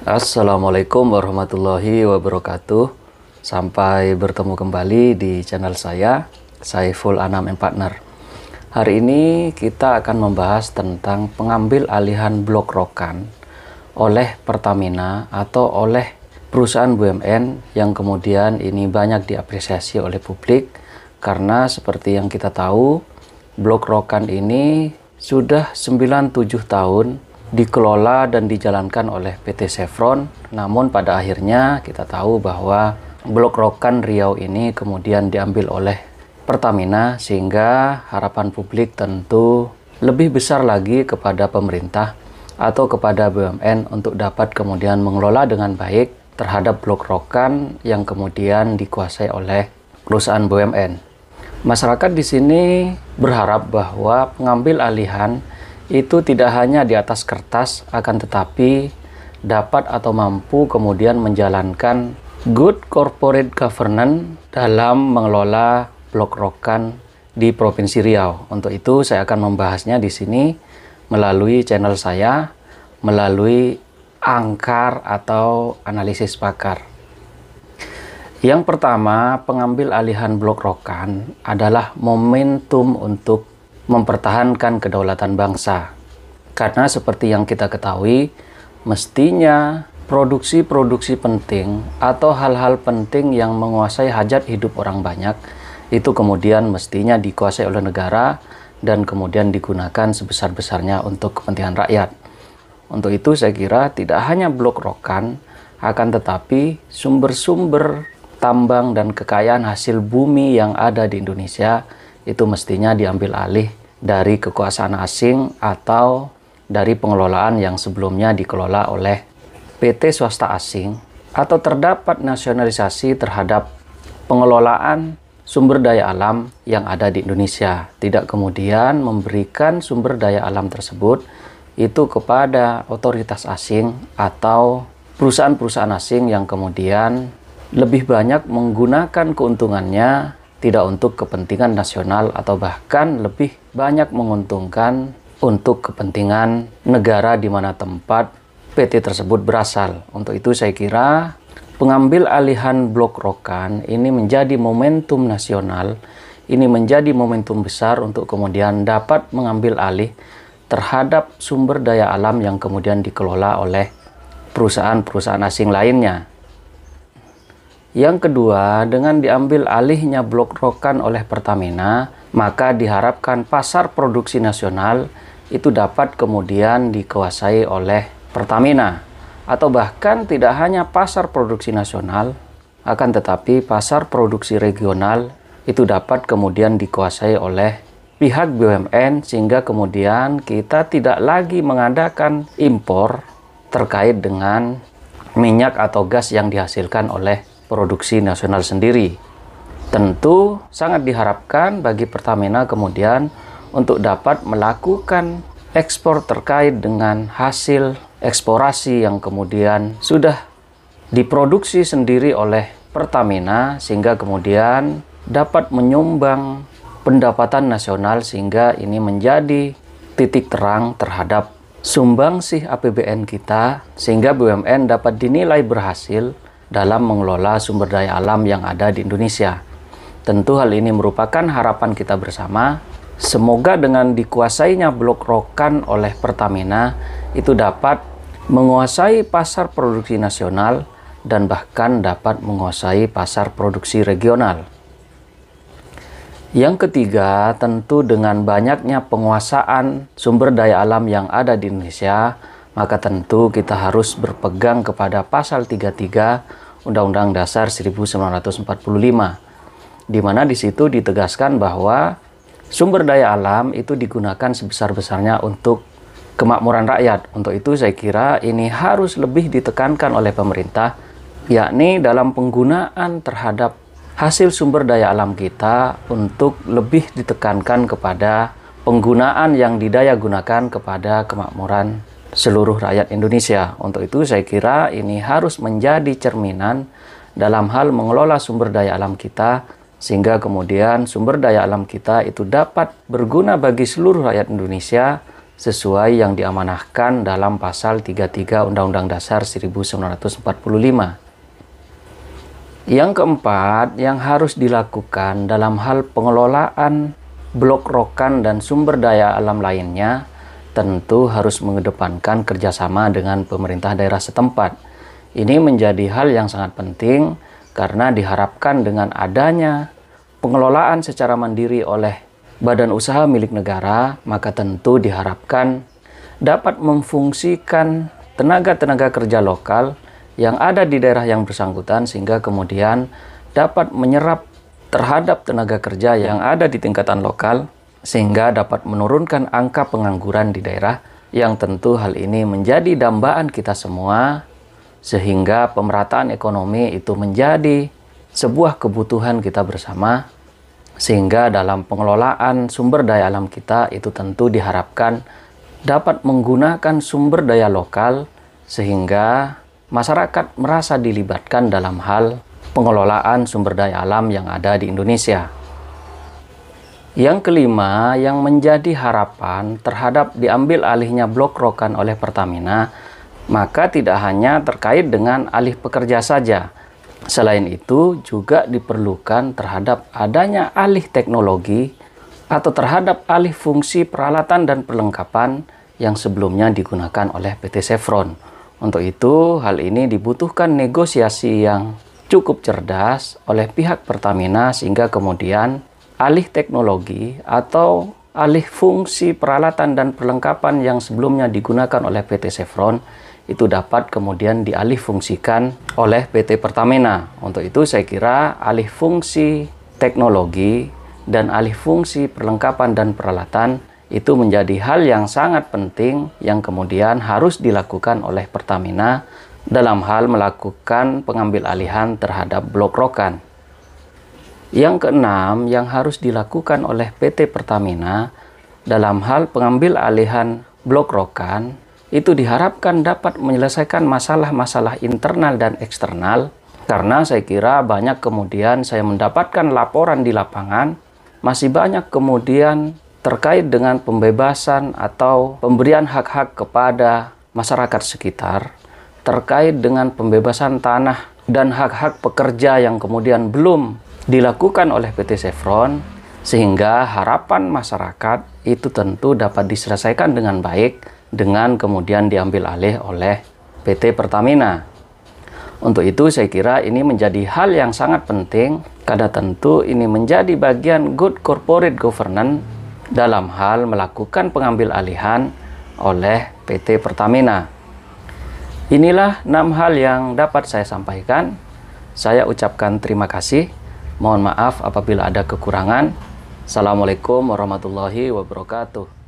Assalamualaikum warahmatullahi wabarakatuh. Sampai bertemu kembali di channel saya, Saiful Anam and Partner. Hari ini kita akan membahas tentang pengambil alihan blok Rokan oleh Pertamina atau oleh perusahaan BUMN yang kemudian ini banyak diapresiasi oleh publik karena seperti yang kita tahu, blok Rokan ini sudah 97 tahun dikelola dan dijalankan oleh PT Chevron. Namun pada akhirnya kita tahu bahwa blok Rokan Riau ini kemudian diambil oleh Pertamina, sehingga harapan publik tentu lebih besar lagi kepada pemerintah atau kepada BUMN untuk dapat kemudian mengelola dengan baik terhadap blok Rokan yang kemudian dikuasai oleh perusahaan BUMN. Masyarakat di sini berharap bahwa pengambil alihan itu tidak hanya di atas kertas, akan tetapi dapat atau mampu kemudian menjalankan good corporate governance dalam mengelola blok Rokan di Provinsi Riau. Untuk itu saya akan membahasnya di sini melalui channel saya, melalui angkar atau analisis pakar. Yang pertama, pengambil alihan blok Rokan adalah momentum untuk mempertahankan kedaulatan bangsa. Karena seperti yang kita ketahui, mestinya produksi-produksi penting atau hal-hal penting yang menguasai hajat hidup orang banyak itu kemudian mestinya dikuasai oleh negara dan kemudian digunakan sebesar-besarnya untuk kepentingan rakyat. Untuk itu saya kira tidak hanya blok Rokan, akan tetapi sumber-sumber tambang dan kekayaan hasil bumi yang ada di Indonesia itu mestinya diambil alih dari kekuasaan asing atau dari pengelolaan yang sebelumnya dikelola oleh PT swasta asing, atau terdapat nasionalisasi terhadap pengelolaan sumber daya alam yang ada di Indonesia. Tidak kemudian memberikan sumber daya alam tersebut itu kepada otoritas asing atau perusahaan-perusahaan asing yang kemudian lebih banyak menggunakan keuntungannya tidak untuk kepentingan nasional atau bahkan lebih banyak menguntungkan untuk kepentingan negara di mana tempat PT tersebut berasal. Untuk itu saya kira pengambil alihan blok Rokan ini menjadi momentum nasional, ini menjadi momentum besar untuk kemudian dapat mengambil alih terhadap sumber daya alam yang kemudian dikelola oleh perusahaan-perusahaan asing lainnya. Yang kedua, dengan diambil alihnya blok Rokan oleh Pertamina, maka diharapkan pasar produksi nasional itu dapat kemudian dikuasai oleh Pertamina. Atau bahkan tidak hanya pasar produksi nasional, akan tetapi pasar produksi regional itu dapat kemudian dikuasai oleh pihak BUMN, sehingga kemudian kita tidak lagi mengadakan impor terkait dengan minyak atau gas yang dihasilkan oleh produksi nasional sendiri. Tentu sangat diharapkan bagi Pertamina kemudian untuk dapat melakukan ekspor terkait dengan hasil eksplorasi yang kemudian sudah diproduksi sendiri oleh Pertamina, sehingga kemudian dapat menyumbang pendapatan nasional, sehingga ini menjadi titik terang terhadap sumbangsih APBN kita, sehingga BUMN dapat dinilai berhasil dalam mengelola sumber daya alam yang ada di Indonesia. Tentu hal ini merupakan harapan kita bersama. Semoga dengan dikuasainya blok Rokan oleh Pertamina itu dapat menguasai pasar produksi nasional dan bahkan dapat menguasai pasar produksi regional. Yang ketiga, tentu dengan banyaknya penguasaan sumber daya alam yang ada di Indonesia, maka tentu kita harus berpegang kepada pasal 33 Undang-Undang Dasar 1945, di mana di situ ditegaskan bahwa sumber daya alam itu digunakan sebesar-besarnya untuk kemakmuran rakyat. Untuk itu saya kira ini harus lebih ditekankan oleh pemerintah, yakni dalam penggunaan terhadap hasil sumber daya alam kita untuk lebih ditekankan kepada penggunaan yang didaya gunakan kepada kemakmuran seluruh rakyat Indonesia. Untuk itu saya kira ini harus menjadi cerminan dalam hal mengelola sumber daya alam kita, sehingga kemudian sumber daya alam kita itu dapat berguna bagi seluruh rakyat Indonesia sesuai yang diamanahkan dalam pasal 33 Undang-Undang Dasar 1945. Yang keempat, yang harus dilakukan dalam hal pengelolaan blok rokan dan sumber daya alam lainnya, tentu harus mengedepankan kerjasama dengan pemerintah daerah setempat. Ini menjadi hal yang sangat penting karena diharapkan dengan adanya pengelolaan secara mandiri oleh badan usaha milik negara, maka tentu diharapkan dapat memfungsikan tenaga-tenaga kerja lokal yang ada di daerah yang bersangkutan, sehingga kemudian dapat menyerap terhadap tenaga kerja yang ada di tingkatan lokal, sehingga dapat menurunkan angka pengangguran di daerah, yang tentu hal ini menjadi dambaan kita semua, sehingga pemerataan ekonomi itu menjadi sebuah kebutuhan kita bersama, sehingga dalam pengelolaan sumber daya alam kita itu tentu diharapkan dapat menggunakan sumber daya lokal, sehingga masyarakat merasa dilibatkan dalam hal pengelolaan sumber daya alam yang ada di Indonesia. Yang kelima, yang menjadi harapan terhadap diambil alihnya blok rokan oleh Pertamina, maka tidak hanya terkait dengan alih pekerja saja. Selain itu, juga diperlukan terhadap adanya alih teknologi atau terhadap alih fungsi peralatan dan perlengkapan yang sebelumnya digunakan oleh PT Chevron. Untuk itu, hal ini dibutuhkan negosiasi yang cukup cerdas oleh pihak Pertamina, sehingga kemudian alih teknologi atau alih fungsi peralatan dan perlengkapan yang sebelumnya digunakan oleh PT Chevron itu dapat kemudian dialih fungsikan oleh PT Pertamina. Untuk itu saya kira alih fungsi teknologi dan alih fungsi perlengkapan dan peralatan itu menjadi hal yang sangat penting yang kemudian harus dilakukan oleh Pertamina dalam hal melakukan pengambil alihan terhadap blok rokan. Yang keenam, yang harus dilakukan oleh PT Pertamina dalam hal pengambil alihan blok rokan itu diharapkan dapat menyelesaikan masalah-masalah internal dan eksternal, karena saya kira banyak kemudian saya mendapatkan laporan di lapangan, masih banyak kemudian terkait dengan pembebasan atau pemberian hak-hak kepada masyarakat sekitar, terkait dengan pembebasan tanah dan hak-hak pekerja yang kemudian belum dilakukan oleh PT Chevron, sehingga harapan masyarakat itu tentu dapat diselesaikan dengan baik dengan kemudian diambil alih oleh PT Pertamina. Untuk itu saya kira ini menjadi hal yang sangat penting, karena tentu ini menjadi bagian good corporate governance dalam hal melakukan pengambil alihan oleh PT Pertamina. Inilah 6 hal yang dapat saya sampaikan. Saya ucapkan terima kasih. Mohon maaf apabila ada kekurangan. Assalamualaikum warahmatullahi wabarakatuh.